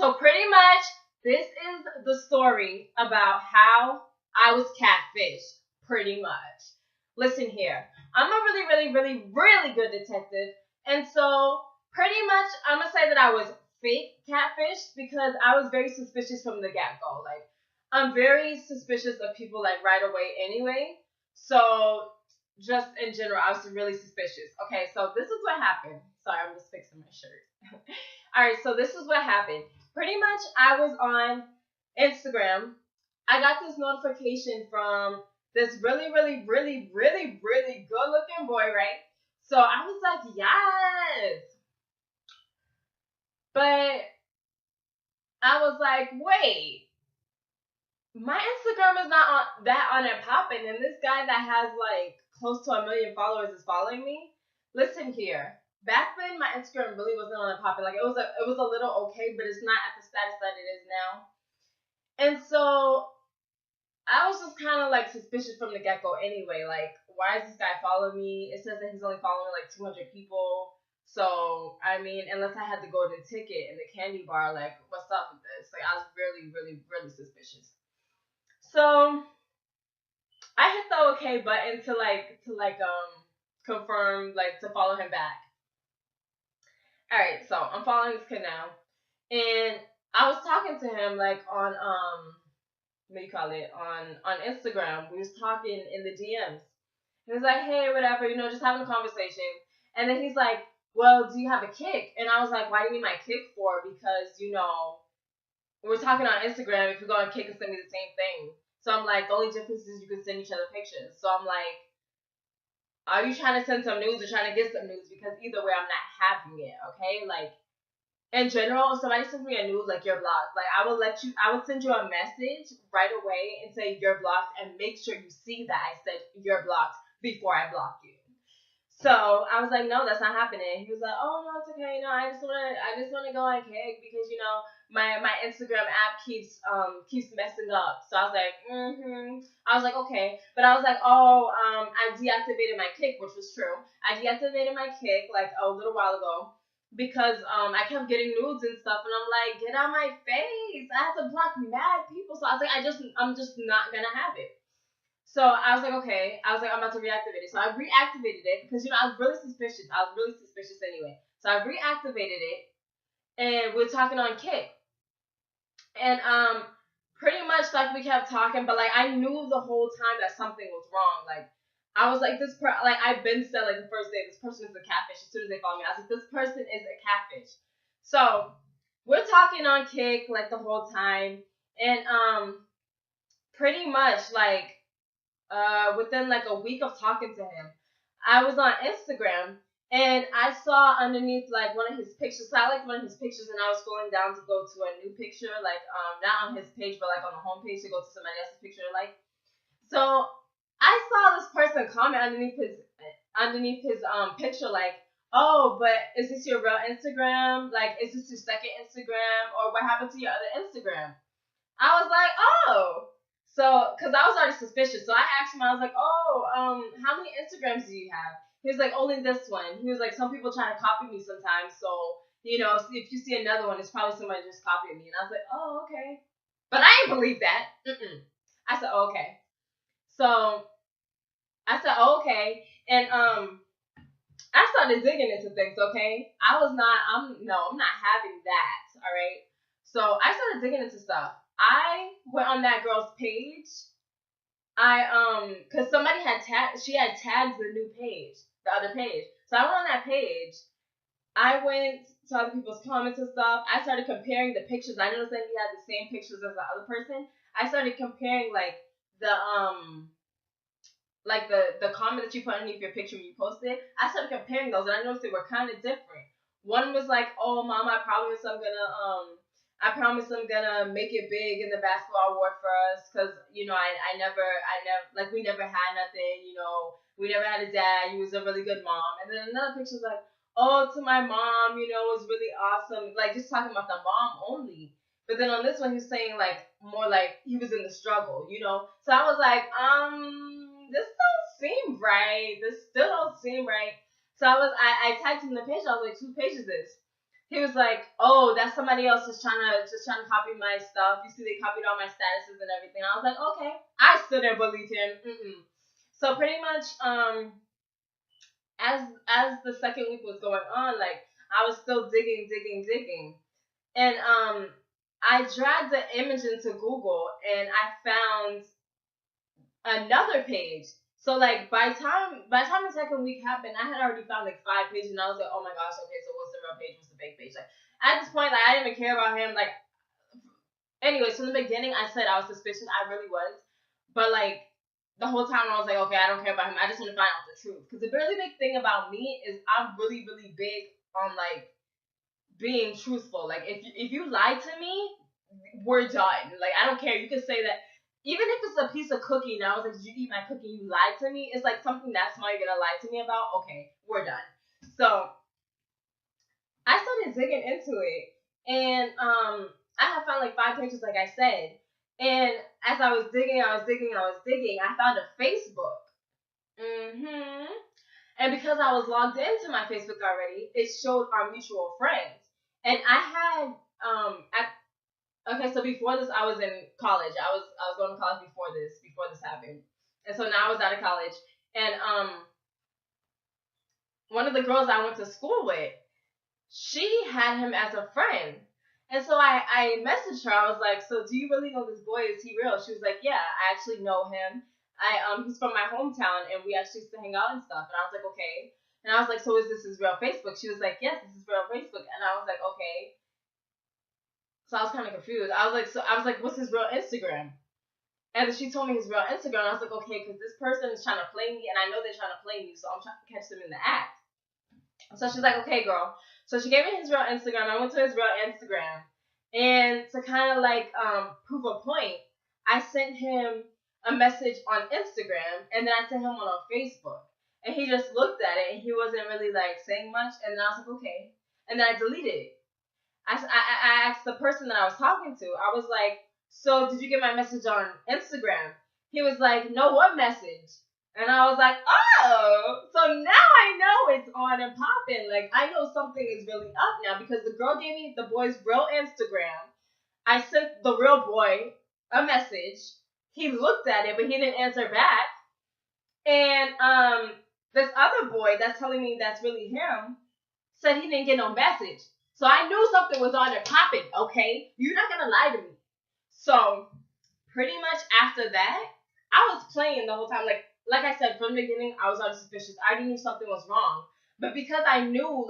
So pretty much, this is the story about how I was catfished. Pretty much. Listen here. I'm a really, really, really, really good detective. And so, pretty much, I'm going to say that I was fake catfished because I was very suspicious from the get-go. Like, I'm very suspicious of people, like, right away anyway. So, just in general, I was really suspicious. Okay, so this is what happened. Sorry, I'm just fixing my shirt. Alright, so this is what happened. Pretty much, I was on Instagram. I got this notification from this really, really, really, really, really good looking boy, right? So I was like, yes. But I was like, wait, my Instagram is not on it popping, and this guy that has like close to 1 million followers is following me. Listen here. Back then, my Instagram really wasn't on it popping. Like it was a little okay, but it's not at the status that it is now. And so I was just kind of like suspicious from the get go anyway. Like, why is this guy following me? It says that he's only following like 200 people. So, I mean, unless I had the golden ticket in the candy bar, like, what's up with this? Like, I was really, really, really suspicious. So, I hit the okay button to confirm, like, to follow him back. Alright, so I'm following this kid now. And I was talking to him, like, on, what do you call it, on Instagram. We was talking in the DMs. He was like, hey, whatever, just having a conversation. And then he's like, well, do you have a kick? And I was like, why do you need my kick for? Because, we're talking on Instagram. If you go on Kick and send me the same thing. So I'm like, the only difference is you can send each other pictures. So I'm like, are you trying to send some news or trying to get some news? Because either way, I'm not having it, okay? Like, in general, if somebody sends me a news, like, you're blocked. Like, I would send you a message right away and say you're blocked and make sure you see that I said you're blocked before I block you. So I was like, no, that's not happening. He was like, oh no, it's okay. No, I just wanna go on Cake because my Instagram app keeps messing up. So I was like, I was like, okay, but I was like, I deactivated my Kick, which was true. I deactivated my Kick like a little while ago because I kept getting nudes and stuff, and I'm like, get out my face. I have to block mad people. So I was like, I'm just not gonna have it. So I was like, okay. I was like, I'm about to reactivate it. So I reactivated it because, I was really suspicious. I was really suspicious anyway. So I reactivated it, and we're talking on Kick. And pretty much like we kept talking, but like I knew the whole time that something was wrong. Like I was like, I've been said like the first day, this person is a catfish. As soon as they called me, I was like, this person is a catfish. So we're talking on Kick like the whole time, and pretty much like. Within like a week of talking to him, I was on Instagram and I saw underneath like one of his pictures. So I liked one of his pictures, and I was scrolling down to go to a new picture, like not on his page, but like on the home page to go to somebody else's picture. Like, so I saw this person comment underneath his picture, like, oh, but is this your real Instagram? Like, is this your second Instagram, or what happened to your other Instagram? I was like, oh. So, because I was already suspicious. So I asked him, I was like, oh, how many Instagrams do you have? He was like, only this one. He was like, some people try to copy me sometimes. So, if you see another one, it's probably somebody just copied me. And I was like, oh, okay. But I didn't believe that. I said, oh, okay. So, I said, oh, okay. And, I started digging into things, okay? I'm not having that, all right? So I started digging into stuff. I went on that girl's page. Cause somebody she had tagged the new page, the other page. So I went on that page. I went to other people's comments and stuff. I started comparing the pictures. I noticed that he had the same pictures as the other person. I started comparing like the comment that you put underneath your picture when you posted. I started comparing those, and I noticed they were kind of different. One was like, oh, mom, I promise I'm gonna make it big in the basketball award for us, because we never had nothing, we never had a dad. You was a really good mom. And then another picture was like, oh, to my mom, it was really awesome, like just talking about the mom only. But then on this one, he was saying like more like he was in the struggle, So I was like, this don't seem right. This still don't seem right. So I tagged him in the page. I was like, whose page is this? he was like, "Oh, that's somebody else just trying to copy my stuff. You see, they copied all my statuses and everything." I was like, "Okay." I still didn't believe him. So pretty much, as the second week was going on, like I was still digging, and I dragged the image into Google and I found another page. So like by the time the second week happened, I had already found like 5 pages, and I was like, oh my gosh, okay, so what's the real page? What's the fake page? Like at this point, like I didn't even care about him. Like anyway, so in the beginning, I said I was suspicious. I really was, but like the whole time I was like, okay, I don't care about him. I just want to find out the truth. Because the really big thing about me is I'm really big on like being truthful. Like if you lie to me, we're done. Like I don't care. You can say that. Even if it's a piece of cookie, and I was like, did you eat my cookie? You lied to me. It's like something that small you're gonna lie to me about. Okay, we're done. So I started digging into it, and I have found like 5 pages, like I said. And as I was digging, I found a Facebook. And because I was logged into my Facebook already, it showed our mutual friends. And I had okay, so before this, I was in college. I was going to college before this happened, and so now I was out of college. And one of the girls I went to school with, she had him as a friend, and so I messaged her. I was like, "So do you really know this boy? Is he real?" She was like, "Yeah, I actually know him. He's from my hometown, and we actually used to hang out and stuff." And I was like, "Okay." And I was like, "So is this his real Facebook?" She was like, "Yes, this is real Facebook." And I was like, "Okay." So I was kind of confused. I was like, "What's his real Instagram?" And then she told me his real Instagram. And I was like, "Okay, because this person is trying to play me, and I know they're trying to play me, so I'm trying to catch them in the act." So she's like, "Okay, girl." So she gave me his real Instagram. I went to his real Instagram, and to kind of like prove a point, I sent him a message on Instagram, and then I sent him one on Facebook, and he just looked at it, and he wasn't really like saying much. And then I was like, "Okay," and then I deleted it. I asked the person that I was talking to, I was like, "So did you get my message on Instagram?" He was like, "No, what message?" And I was like, "Oh, so now I know it's on and popping. Like, I know something is really up now because the girl gave me the boy's real Instagram. I sent the real boy a message. He looked at it, but he didn't answer back. And this other boy that's telling me that's really him said he didn't get no message. So I knew something was on and popping, okay? You're not gonna lie to me." So pretty much after that, I was playing the whole time. Like I said, from the beginning, I was already suspicious. I knew something was wrong. But because I knew,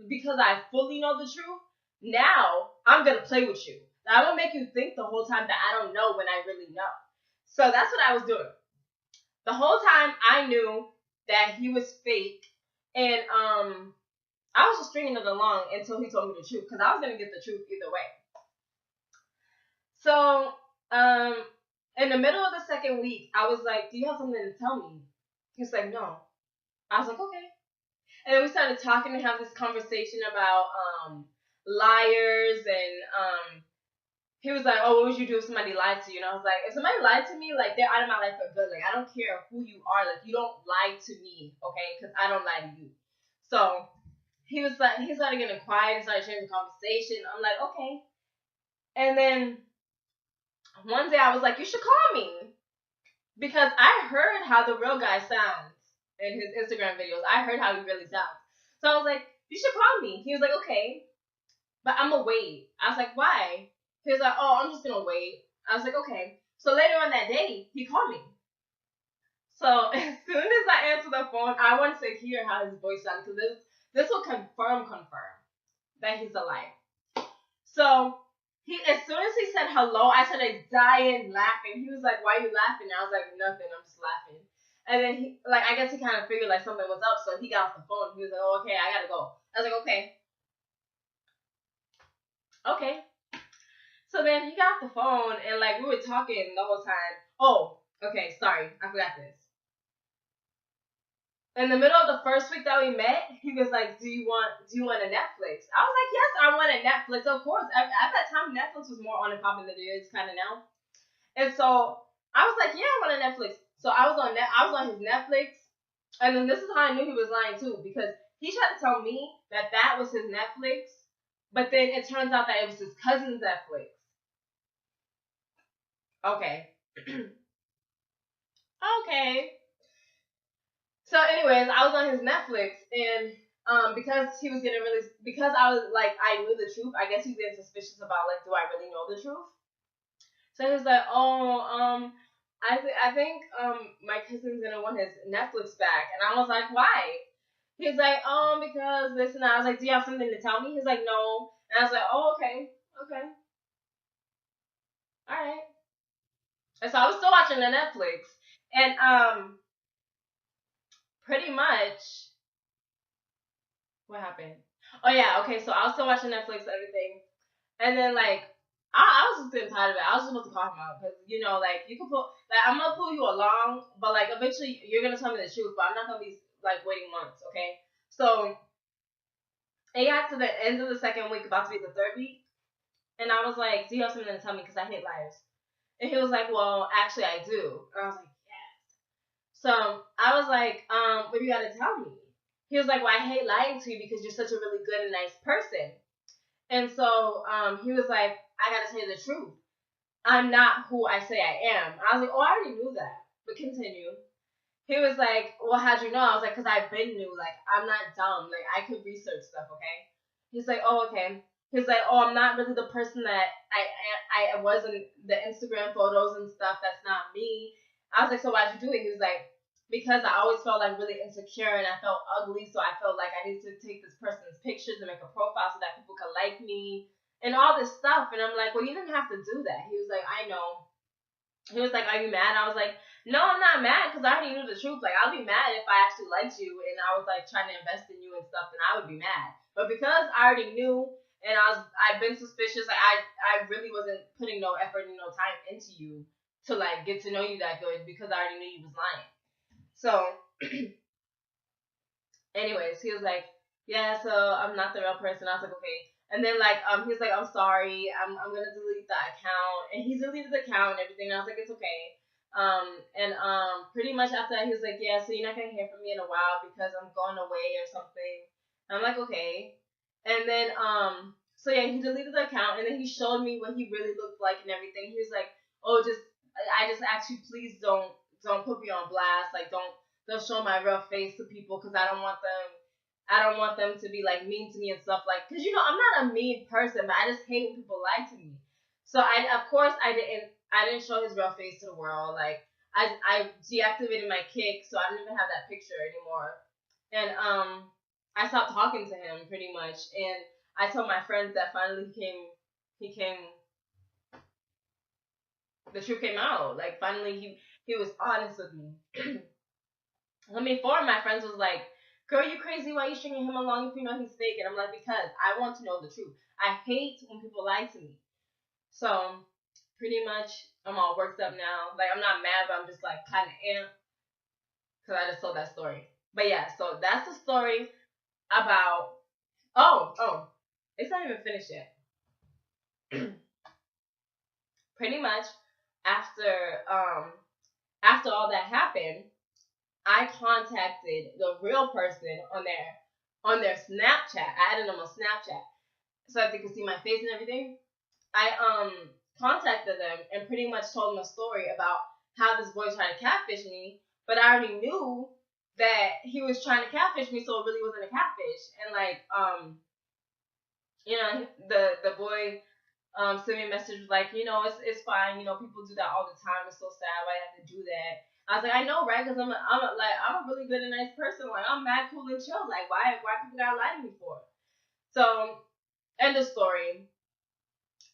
because I fully know the truth, now I'm gonna play with you. I don't make you think the whole time that I don't know when I really know. So that's what I was doing. The whole time I knew that he was fake, and I was just stringing it along until he told me the truth, because I was gonna get the truth either way. So, in the middle of the second week, I was like, "Do you have something to tell me?" He's like, "No." I was like, "Okay." And then we started talking and have this conversation about liars, and he was like, "Oh, what would you do if somebody lied to you?" And I was like, "If somebody lied to me, like, they're out of my life for good. Like, I don't care who you are. Like, you don't lie to me, okay? Because I don't lie to you." So he was like, he started getting quiet and started changing the conversation. I'm like, "Okay." And then one day I was like, "You should call me." Because I heard how the real guy sounds in his Instagram videos. I heard how he really sounds. So I was like, "You should call me." He was like, "Okay, but I'm going to wait." I was like, "Why?" He was like, "Oh, I'm just going to wait." I was like, "Okay." So later on that day, he called me. So as soon as I answered the phone, I wanted to hear how his voice sounded, because this will confirm that he's alive. So as soon as he said hello, I started dying laughing. He was like, "Why are you laughing?" I was like, "Nothing, I'm just laughing." And then I guess he kind of figured like something was up, so he got off the phone. He was like, "Oh, okay, I gotta go." I was like, "Okay." Okay. So then he got off the phone, and like we were talking the whole time. Oh, okay, sorry, I forgot this. In the middle of the first week that we met, he was like, "Do you want a Netflix?" I was like, "Yes, I want a Netflix, of course." At that time, Netflix was more on and popping than it is kind of now. And so I was like, "Yeah, I want a Netflix." So I was on his Netflix, and then this is how I knew he was lying too, because he tried to tell me that was his Netflix, But then it turns out that it was his cousin's Netflix. Okay. Okay. So, anyways, I was on his Netflix, and because he was getting really, because I was like, I knew the truth. I guess he was getting suspicious about like, do I really know the truth? So he was like, oh, I think my cousin's gonna want his Netflix back, and I was like, why? He's like, because this and that. I was like, do you have something to tell me? He's like, no, and I was like, oh, okay, okay, all right. And so I was still watching the Netflix, and pretty much, what happened? Oh yeah, okay. So I was still watching Netflix and everything, and then like I was just getting tired of it. I was just about to call him out because like you can pull like I'm gonna pull you along, but like eventually you're gonna tell me the truth. But I'm not gonna be like waiting months, okay? So it got to the end of the second week, about to be the third week, and I was like, "Do you have something to tell me? Because I hate liars." And he was like, "Well, actually, I do." And I was like, "Yeah." So I was like, "What do you got to tell me?" He was like, "Well, I hate lying to you because you're such a really good and nice person." And so he was like, "I got to tell you the truth. I'm not who I say I am." I was like, "Oh, I already knew that." But continue. He was like, "Well, how'd you know?" I was like, "Cause I've been new. Like, I'm not dumb. Like, I could research stuff. Okay." He's like, "Oh, okay." He's like, "Oh, I'm not really the person that I was in the Instagram photos and stuff. That's not me." I was like, "So why'd you do it?" He was like, "Because I always felt like really insecure and I felt ugly, so I felt like I needed to take this person's pictures and make a profile so that people could like me and all this stuff." And I'm like, "Well, you didn't have to do that." He was like, "I know." He was like, "Are you mad?" I was like, "No, I'm not mad because I already knew the truth. Like, I'll be mad if I actually liked you and I was like trying to invest in you and stuff, then I would be mad. But because I already knew and I've been suspicious. Like, I really wasn't putting no effort and no time into you to like get to know you that good because I already knew you was lying." So, anyways, he was like, "Yeah, so I'm not the real person." I was like, "Okay." And then like he's like, "I'm sorry, I'm gonna delete the account," and he deleted the account and everything. And I was like, "It's okay." And pretty much after that, he was like, "Yeah, so you're not gonna hear from me in a while because I'm going away or something." And I'm like, "Okay." And then so yeah, he deleted the account and then he showed me what he really looked like and everything. He was like, "Oh, I just ask you, please don't put me on blast. Like, don't show my real face to people because I don't want them to be like mean to me and stuff like because I'm not a mean person, but I just hate when people lie to me. So of course I didn't show his real face to the world. Like I deactivated my kick, so I didn't even have that picture anymore. And I stopped talking to him pretty much. And I told my friends that finally he came the truth came out. Like finally he was honest with me. I mean, four of my friends was like, "Girl, you crazy? Why are you stringing him along if you know he's fake?" And I'm like, "Because I want to know the truth. I hate when people lie to me." So, pretty much, I'm all worked up now. Like, I'm not mad, but I'm just like kind of amped because I just told that story. But yeah, so that's the story about. Oh, it's not even finished yet. Pretty much, after after all that happened, I contacted the real person on their Snapchat. I added them on Snapchat so that they could see my face and everything. I contacted them and pretty much told them a story about how this boy tried to catfish me, but I already knew that he was trying to catfish me, so it really wasn't a catfish. And like the boy sent me a message like, it's fine, people do that all the time. It's so sad why I have to do that. I was like, I know, right? Because I'm a really good and nice person. Like, I'm mad, cool, and chill. Like, why people gotta lie to me for? So, end of story.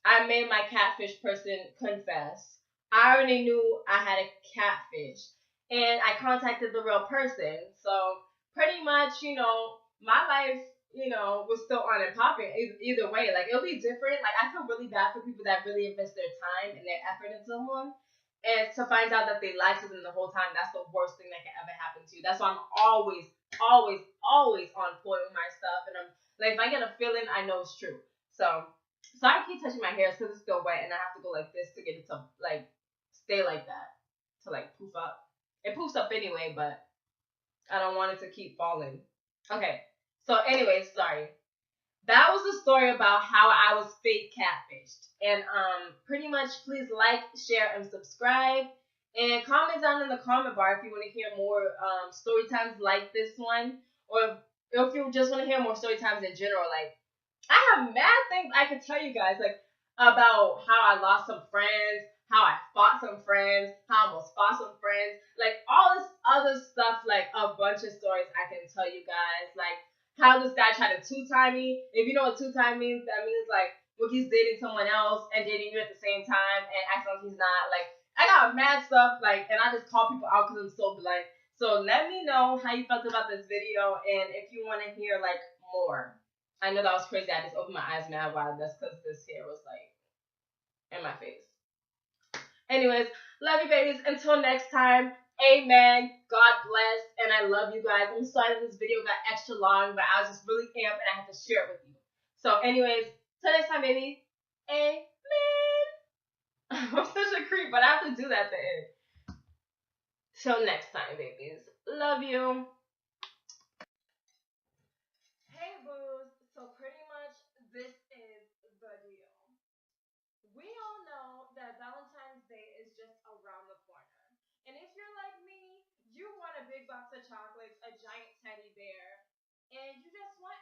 I made my catfish person confess. I already knew I had a catfish, and I contacted the real person. So, pretty much, my life, was still on and popping. Either way, like it'll be different. Like I feel really bad for people that really invest their time and their effort in someone, and to find out that they lied to them the whole time. That's the worst thing that can ever happen to you. That's why I'm always, always, always on point with my stuff. And I'm like, if I get a feeling, I know it's true. So I keep touching my hair because it's still wet, and I have to go like this to get it to like stay like that to like poof up. It poofs up anyway, but I don't want it to keep falling. Okay. So, anyways, sorry. that was the story about how I was fake catfished. And pretty much please like, share, and subscribe. And comment down in the comment bar if you want to hear more story times like this one. Or if you just want to hear more story times in general. Like, I have mad things I could tell you guys, like about how I lost some friends, how I fought some friends, how I almost fought some friends, like all this other stuff, like a bunch of stories I can tell you guys, like how this guy tried to two-time me. If you know what two-time means, that means like when he's dating someone else and dating you at the same time and acting like he's not. Like, I got mad stuff, like, and I just call people out because I'm so blunt. So let me know how you felt about this video and if you want to hear like more. I know that was crazy. I just opened my eyes mad wide. That's because this hair was like in my face. Anyways, love you babies. Until next time, amen. God bless. And I love you guys. I'm sorry that this video got extra long, but I was just really amped and I had to share it with you. So, anyways, till next time, baby. Amen. I'm such a creep, but I have to do that at the end. Till next time, babies. Love you. Hey, Boos. So, pretty much, this is the deal. We all know that Valentine's Day is just around the corner. And if you're like me, you want a big box of chocolates, a giant teddy bear, and you just want